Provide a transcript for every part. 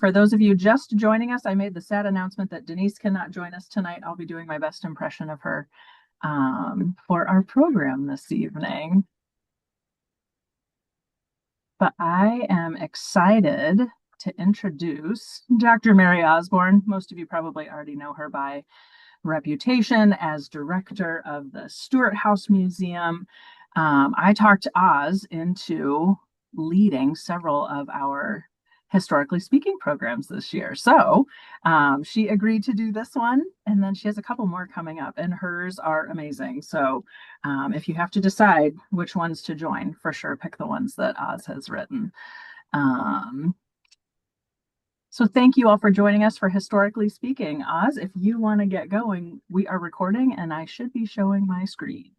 For those of you just joining us, I made the sad announcement that Denise cannot join us tonight. I'll be doing my best impression of her for our program this evening. But I am excited to introduce Dr. Mary Osborne. Most of you probably already know her by reputation as director of the Stewart House Museum. I talked Oz into leading several of our historically speaking programs this year. So she agreed to do this one, and then she has a couple more coming up, and hers are amazing. So if you have to decide which ones to join, for sure pick the ones that Oz has written. So thank you all for joining us for Historically Speaking. Oz, if you want to get going, we are recording and I should be showing my screen.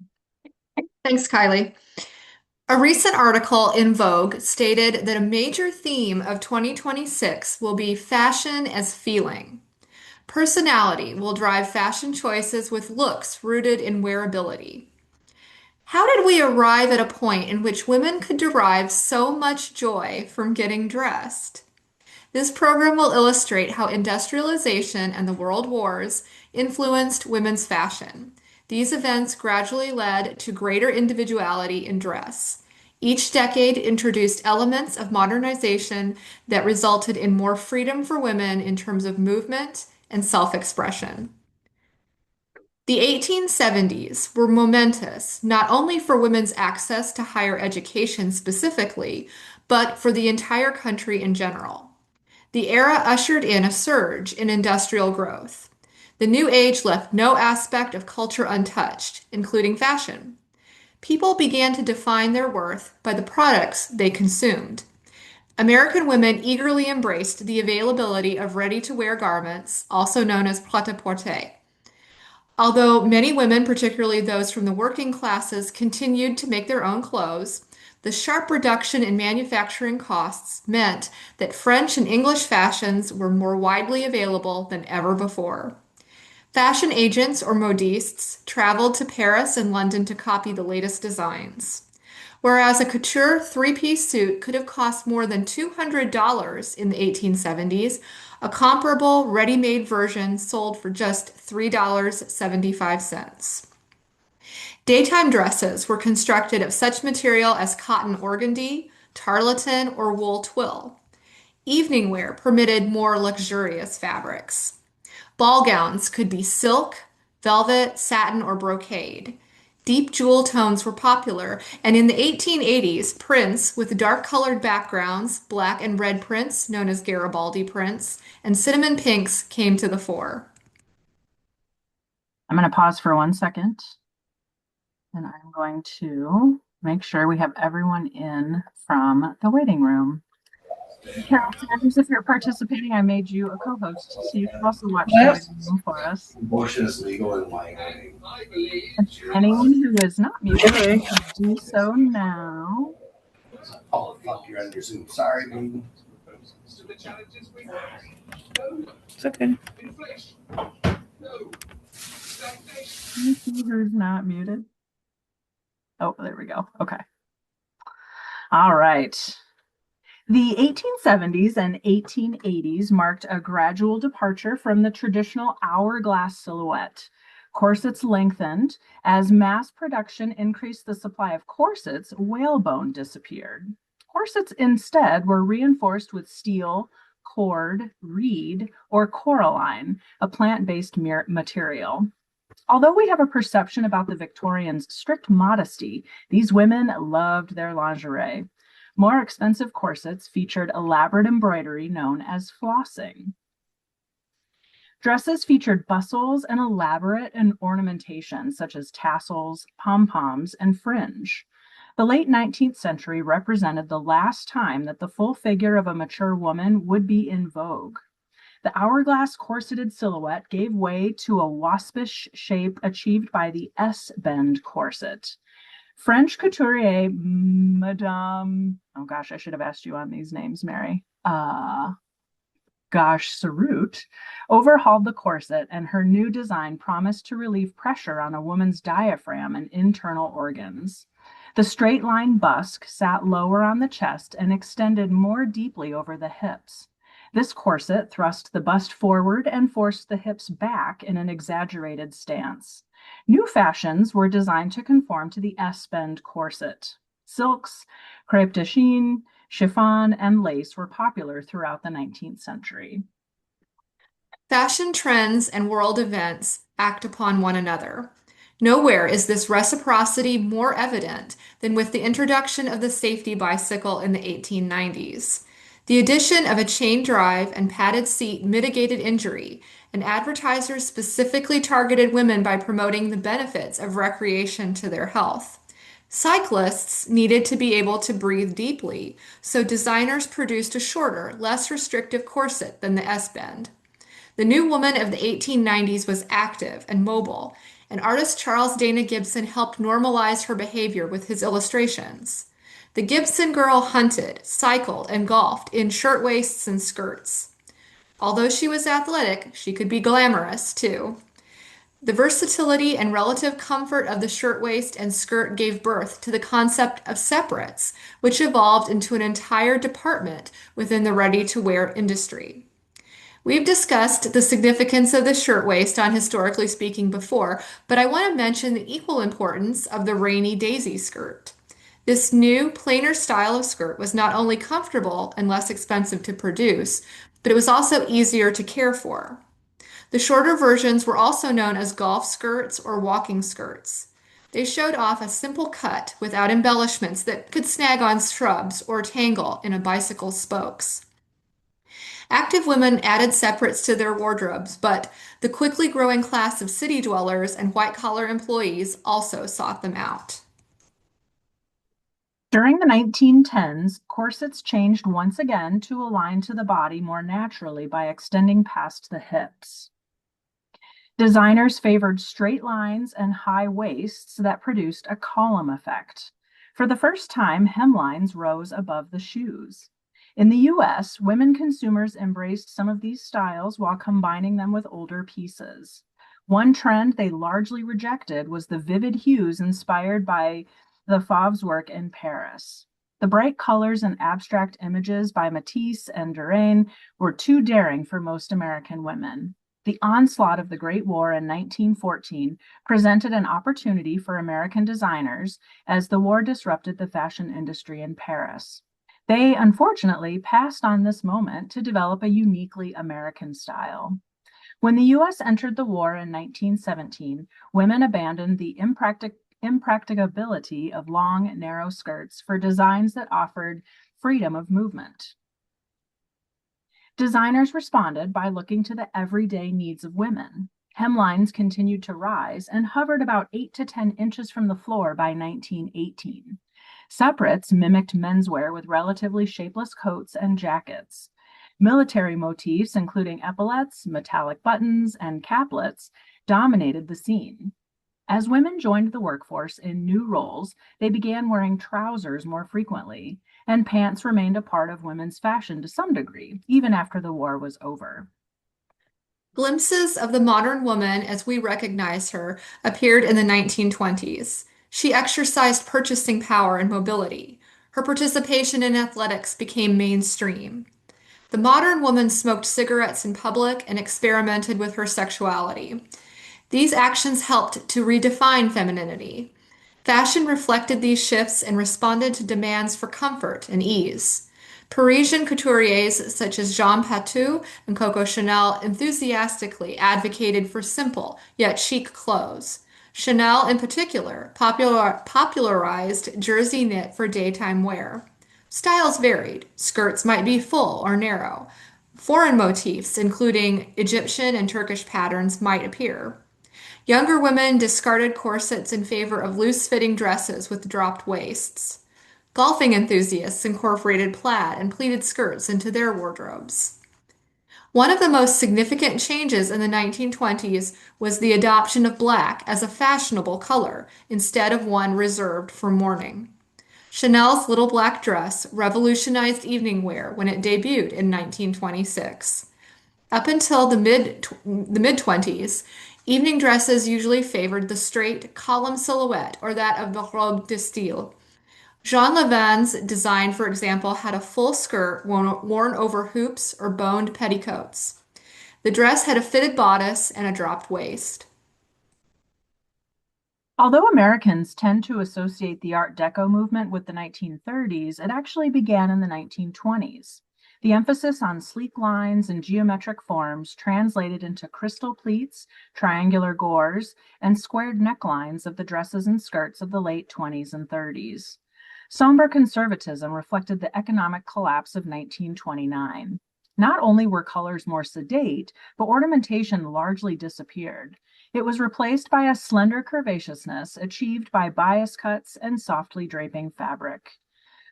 Thanks, Kylie. A recent article in Vogue stated that a major theme of 2026 will be fashion as feeling. Personality will drive fashion choices with looks rooted in wearability. How did we arrive at a point in which women could derive so much joy from getting dressed? This program will illustrate how industrialization and the world wars influenced women's fashion. These events gradually led to greater individuality in dress. Each decade introduced elements of modernization that resulted in more freedom for women in terms of movement and self-expression. The 1870s were momentous not only for women's access to higher education specifically, but for the entire country in general. The era ushered in a surge in industrial growth. The new age left no aspect of culture untouched, including fashion. People began to define their worth by the products they consumed. American women eagerly embraced the availability of ready-to-wear garments, also known as prêt-à-porter. Although many women, particularly those from the working classes, continued to make their own clothes, the sharp reduction in manufacturing costs meant that French and English fashions were more widely available than ever before. Fashion agents or modistes traveled to Paris and London to copy the latest designs. Whereas a couture three-piece suit could have cost more than $200 in the 1870s, a comparable ready-made version sold for just $3.75. Daytime dresses were constructed of such material as cotton organdy, tarlatan, or wool twill. Evening wear permitted more luxurious fabrics. Ball gowns could be silk, velvet, satin, or brocade. Deep jewel tones were popular, and in the 1880s, prints with dark-colored backgrounds, black and red prints known as Garibaldi prints, and cinnamon pinks came to the fore. I'm going to pause for 1 second, and I'm going to make sure we have everyone in from the waiting room. Carol Sanders, if you're participating, I made you a co-host, so you can also watch the waiting room for us. Abortion is legal in Wyoming. And anyone who is not muted, can do so now. Oh, fuck, you're on your Zoom. Sorry, baby. It's okay. Who's not muted? Oh, there we go. Okay. All right. The 1870s and 1880s marked a gradual departure from the traditional hourglass silhouette. Corsets lengthened. As mass production increased the supply of corsets, whalebone disappeared. Corsets instead were reinforced with steel, cord, reed, or coralline, a plant-based material. Although we have a perception about the Victorians' strict modesty, these women loved their lingerie. More expensive corsets featured elaborate embroidery known as flossing. Dresses featured bustles and elaborate ornamentation, such as tassels, pom-poms, and fringe. The late 19th century represented the last time that the full figure of a mature woman would be in vogue. The hourglass corseted silhouette gave way to a waspish shape achieved by the S-bend corset. French couturier Madame, oh gosh, I should have asked you on these names, Mary. Sarraute overhauled the corset, and her new design promised to relieve pressure on a woman's diaphragm and internal organs. The straight line busk sat lower on the chest and extended more deeply over the hips. This corset thrust the bust forward and forced the hips back in an exaggerated stance. New fashions were designed to conform to the S-bend corset. Silks, crêpe de chine, chiffon, and lace were popular throughout the 19th century. Fashion trends and world events act upon one another. Nowhere is this reciprocity more evident than with the introduction of the safety bicycle in the 1890s. The addition of a chain drive and padded seat mitigated injury, and advertisers specifically targeted women by promoting the benefits of recreation to their health. Cyclists needed to be able to breathe deeply, so designers produced a shorter, less restrictive corset than the S-bend. The new woman of the 1890s was active and mobile, and artist Charles Dana Gibson helped normalize her behavior with his illustrations. The Gibson girl hunted, cycled, and golfed in shirtwaists and skirts. Although she was athletic, she could be glamorous too. The versatility and relative comfort of the shirtwaist and skirt gave birth to the concept of separates, which evolved into an entire department within the ready-to-wear industry. We've discussed the significance of the shirtwaist on Historically Speaking before, but I want to mention the equal importance of the rainy daisy skirt. This new, plainer style of skirt was not only comfortable and less expensive to produce, but it was also easier to care for. The shorter versions were also known as golf skirts or walking skirts. They showed off a simple cut without embellishments that could snag on shrubs or tangle in a bicycle's spokes. Active women added separates to their wardrobes, but the quickly growing class of city dwellers and white-collar employees also sought them out. During the 1910s, corsets changed once again to align to the body more naturally by extending past the hips. Designers favored straight lines and high waists that produced a column effect. For the first time, hemlines rose above the shoes. In the US, women consumers embraced some of these styles while combining them with older pieces. One trend they largely rejected was the vivid hues inspired by the Fauve's work in Paris. The bright colors and abstract images by Matisse and Derain were too daring for most American women. The onslaught of the Great War in 1914 presented an opportunity for American designers as the war disrupted the fashion industry in Paris. They unfortunately passed on this moment to develop a uniquely American style. When the US entered the war in 1917, women abandoned the impracticability of long, narrow skirts for designs that offered freedom of movement. Designers responded by looking to the everyday needs of women. Hemlines continued to rise and hovered about 8 to 10 inches from the floor by 1918. Separates mimicked menswear with relatively shapeless coats and jackets. Military motifs, including epaulets, metallic buttons, and caplets, dominated the scene. As women joined the workforce in new roles, they began wearing trousers more frequently, and pants remained a part of women's fashion to some degree, even after the war was over. Glimpses of the modern woman as we recognize her appeared in the 1920s. She exercised purchasing power and mobility. Her participation in athletics became mainstream. The modern woman smoked cigarettes in public and experimented with her sexuality. These actions helped to redefine femininity. Fashion reflected these shifts and responded to demands for comfort and ease. Parisian couturiers such as Jean Patou and Coco Chanel enthusiastically advocated for simple yet chic clothes. Chanel, in particular, popularized jersey knit for daytime wear. Styles varied. Skirts might be full or narrow. Foreign motifs, including Egyptian and Turkish patterns, might appear. Younger women discarded corsets in favor of loose-fitting dresses with dropped waists. Golfing enthusiasts incorporated plaid and pleated skirts into their wardrobes. One of the most significant changes in the 1920s was the adoption of black as a fashionable color instead of one reserved for mourning. Chanel's little black dress revolutionized evening wear when it debuted in 1926. Up until the mid 20s, evening dresses usually favored the straight column silhouette or that of the robe de style. Jean Levin's design, for example, had a full skirt worn over hoops or boned petticoats. The dress had a fitted bodice and a dropped waist. Although Americans tend to associate the Art Deco movement with the 1930s, it actually began in the 1920s. The emphasis on sleek lines and geometric forms translated into crystal pleats, triangular gores, and squared necklines of the dresses and skirts of the late 20s and 30s. Somber conservatism reflected the economic collapse of 1929. Not only were colors more sedate, but ornamentation largely disappeared. It was replaced by a slender curvaceousness achieved by bias cuts and softly draping fabric.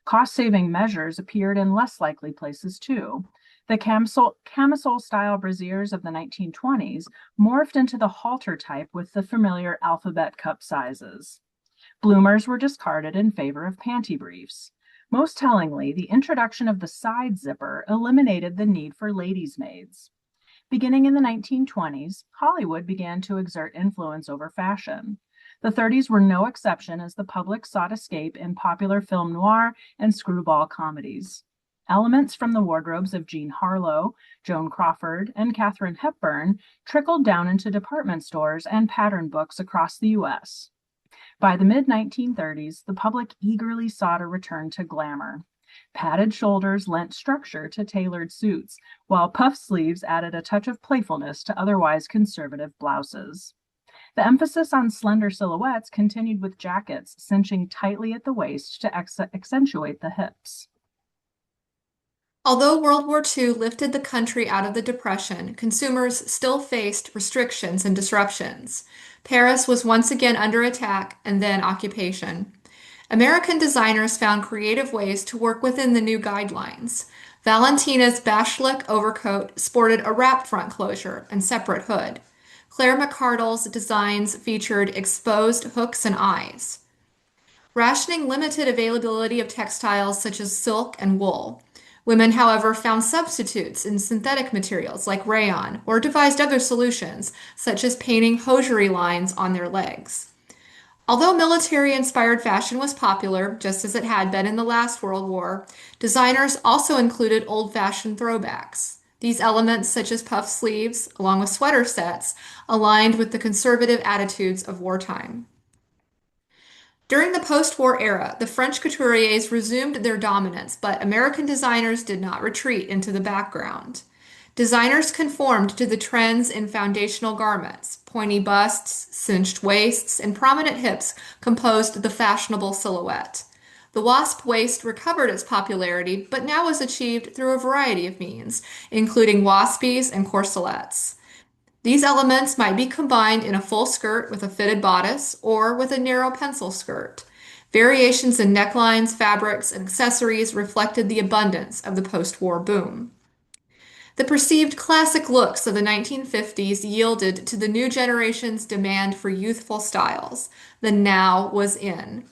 Cost-saving measures appeared in less likely places too. The camisole-style brassieres of the 1920s morphed into the halter type with the familiar alphabet cup sizes. Bloomers were discarded in favor of panty briefs. Most tellingly, the introduction of the side zipper eliminated the need for ladies' maids. Beginning in the 1920s, Hollywood began to exert influence over fashion. The 30s were no exception as the public sought escape in popular film noir and screwball comedies. Elements from the wardrobes of Jean Harlow, Joan Crawford, and Katharine Hepburn trickled down into department stores and pattern books across the U.S. By the mid-1930s, the public eagerly sought a return to glamour. Padded shoulders lent structure to tailored suits, while puff sleeves added a touch of playfulness to otherwise conservative blouses. The emphasis on slender silhouettes continued with jackets cinching tightly at the waist to accentuate the hips. Although World War II lifted the country out of the Depression, consumers still faced restrictions and disruptions. Paris was once again under attack and then occupation. American designers found creative ways to work within the new guidelines. Valentina's Bashlik overcoat sported a wrapped front closure and separate hood. Claire McCardle's designs featured exposed hooks and eyes. Rationing limited availability of textiles such as silk and wool. Women, however, found substitutes in synthetic materials like rayon or devised other solutions, such as painting hosiery lines on their legs. Although military-inspired fashion was popular, just as it had been in the last World War, designers also included old-fashioned throwbacks. These elements, such as puff sleeves, along with sweater sets, aligned with the conservative attitudes of wartime. During the post-war era, the French couturiers resumed their dominance, but American designers did not retreat into the background. Designers conformed to the trends in foundational garments. Pointy busts, cinched waists, and prominent hips composed the fashionable silhouette. The wasp waist recovered its popularity, but now was achieved through a variety of means, including waspies and corselets. These elements might be combined in a full skirt with a fitted bodice or with a narrow pencil skirt. Variations in necklines, fabrics, and accessories reflected the abundance of the post-war boom. The perceived classic looks of the 1950s yielded to the new generation's demand for youthful styles. The now was in.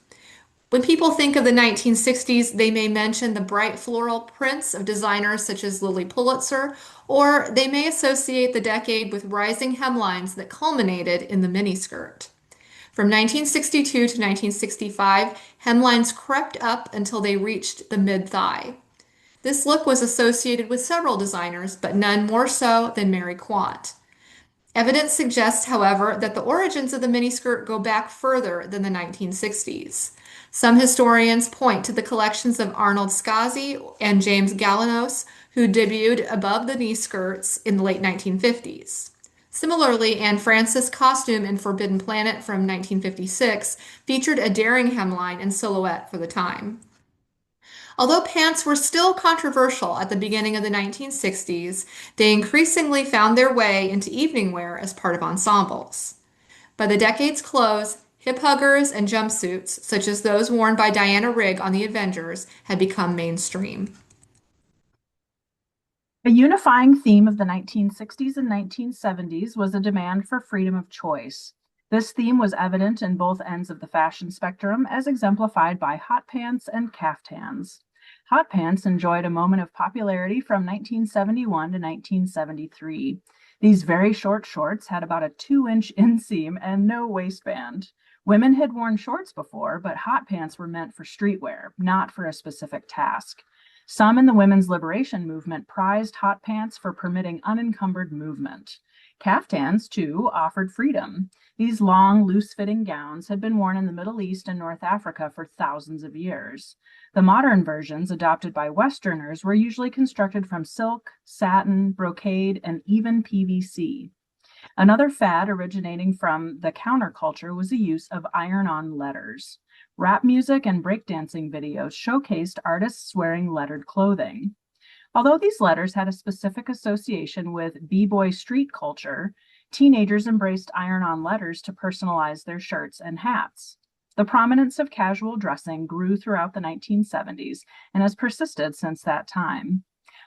When people think of the 1960s, they may mention the bright floral prints of designers such as Lilly Pulitzer, or they may associate the decade with rising hemlines that culminated in the miniskirt. From 1962 to 1965, hemlines crept up until they reached the mid-thigh. This look was associated with several designers, but none more so than Mary Quant. Evidence suggests, however, that the origins of the miniskirt go back further than the 1960s. Some historians point to the collections of Arnold Scaasi and James Galanos, who debuted above the knee skirts in the late 1950s. Similarly, Anne Francis' costume in Forbidden Planet from 1956 featured a daring hemline and silhouette for the time. Although pants were still controversial at the beginning of the 1960s, they increasingly found their way into evening wear as part of ensembles. By the decade's close, hip huggers and jumpsuits, such as those worn by Diana Rigg on The Avengers, had become mainstream. A unifying theme of the 1960s and 1970s was a demand for freedom of choice. This theme was evident in both ends of the fashion spectrum, as exemplified by hot pants and caftans. Hot pants enjoyed a moment of popularity from 1971 to 1973. These very short shorts had about a 2-inch inseam and no waistband. Women had worn shorts before, but hot pants were meant for streetwear, not for a specific task. Some in the women's liberation movement prized hot pants for permitting unencumbered movement. Caftans, too, offered freedom. These long, loose-fitting gowns had been worn in the Middle East and North Africa for thousands of years. The modern versions, adopted by Westerners, were usually constructed from silk, satin, brocade, and even PVC. Another fad originating from the counterculture was the use of iron-on letters. Rap music and breakdancing videos showcased artists wearing lettered clothing. Although these letters had a specific association with b-boy street culture, teenagers embraced iron-on letters to personalize their shirts and hats. The prominence of casual dressing grew throughout the 1970s and has persisted since that time.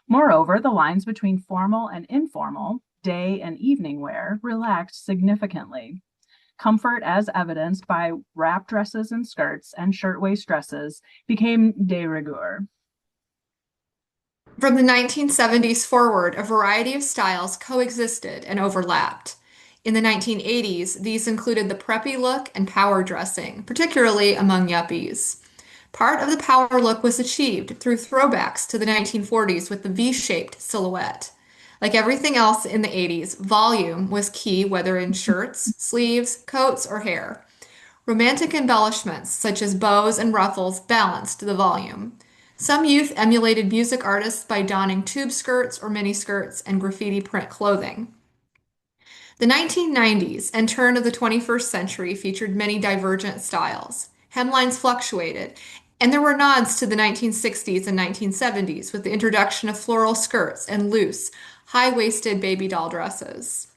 Moreover, the lines between formal and informal, day and evening wear, relaxed significantly. Comfort, as evidenced by wrap dresses and skirts and shirtwaist dresses, became de rigueur. From the 1970s forward, a variety of styles coexisted and overlapped. In the 1980s, these included the preppy look and power dressing, particularly among yuppies. Part of the power look was achieved through throwbacks to the 1940s with the V-shaped silhouette. Like everything else in the 80s, volume was key, whether in shirts, sleeves, coats, or hair. Romantic embellishments, such as bows and ruffles, balanced the volume. Some youth emulated music artists by donning tube skirts or miniskirts and graffiti print clothing. The 1990s and turn of the 21st century featured many divergent styles. Hemlines fluctuated, and there were nods to the 1960s and 1970s with the introduction of floral skirts and loose, high-waisted baby doll dresses.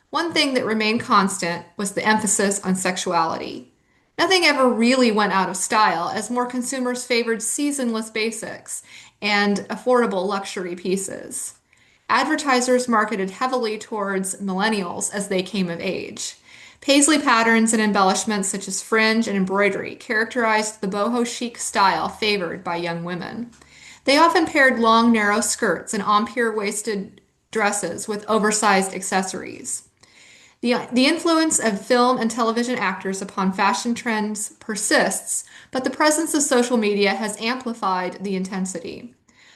One thing that remained constant was the emphasis on sexuality. Nothing ever really went out of style as more consumers favored seasonless basics and affordable luxury pieces. Advertisers marketed heavily towards millennials as they came of age. Paisley patterns and embellishments such as fringe and embroidery characterized the boho chic style favored by young women. They often paired long, narrow skirts and empire-waisted dresses with oversized accessories. The influence of film and television actors upon fashion trends persists, but the presence of social media has amplified the intensity.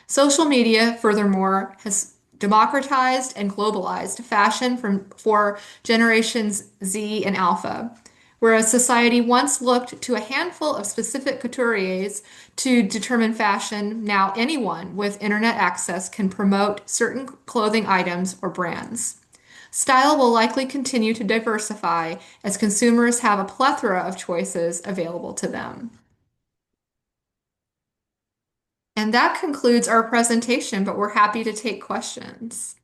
Social media, furthermore, has democratized and globalized fashion for generations Z and Alpha. Whereas society once looked to a handful of specific couturiers to determine fashion, now anyone with internet access can promote certain clothing items or brands. Style will likely continue to diversify as consumers have a plethora of choices available to them. And that concludes our presentation, but we're happy to take questions.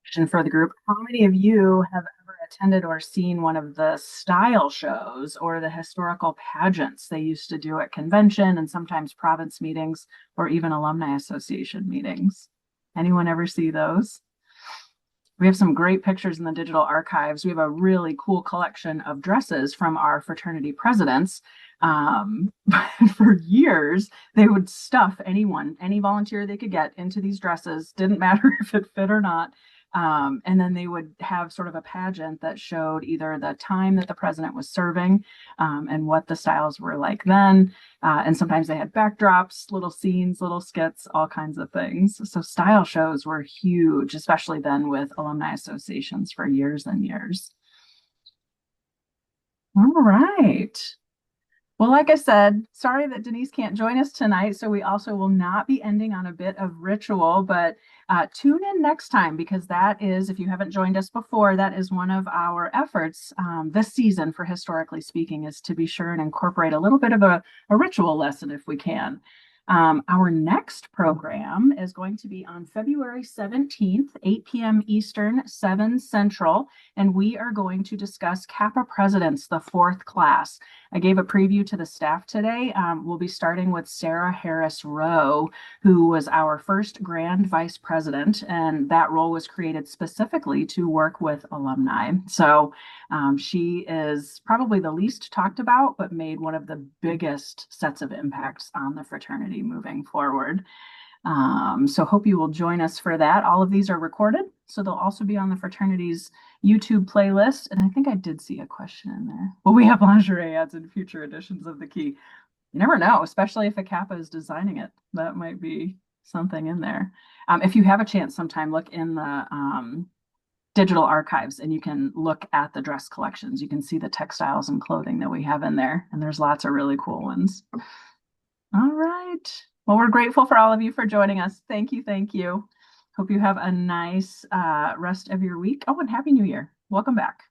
Question for the group. How many of you have ever attended or seen one of the style shows or the historical pageants they used to do at convention and sometimes province meetings or even alumni association meetings? Anyone ever see those? We have some great pictures in the digital archives. We have a really cool collection of dresses from our fraternity presidents. For years, they would stuff anyone, any volunteer they could get into these dresses, didn't matter if it fit or not. And then they would have sort of a pageant that showed either the time that the president was serving and what the styles were like then. And sometimes they had backdrops, little scenes, little skits, all kinds of things. So style shows were huge, especially then with alumni associations for years and years. All right. Well, like I said, sorry that Denise can't join us tonight. So we also will not be ending on a bit of ritual, but tune in next time because that is, if you haven't joined us before, that is one of our efforts this season for Historically Speaking is to be sure and incorporate a little bit of a ritual lesson if we can. Our next program is going to be on February 17th, 8 p.m. Eastern, 7 Central, and we are going to discuss Kappa Presidents, the fourth class. I gave a preview to the staff today. We'll be starting with Sarah Harris Rowe, who was our first Grand Vice President, and that role was created specifically to work with alumni. So she is probably the least talked about, but made one of the biggest sets of impacts on the fraternity moving forward. So hope you will join us for that. All of these are recorded, so they'll also be on the fraternity's YouTube playlist. And I think I did see a question in there. Will we have lingerie ads in future editions of the key? You never know, especially if a Kappa is designing it. That might be something in there. If you have a chance sometime, look in the digital archives and you can look at the dress collections. You can see the textiles and clothing that we have in there, and there's lots of really cool ones. All right. Well, we're grateful for all of you for joining us. Thank you. Thank you. Hope you have a nice rest of your week. Oh, and Happy New Year. Welcome back.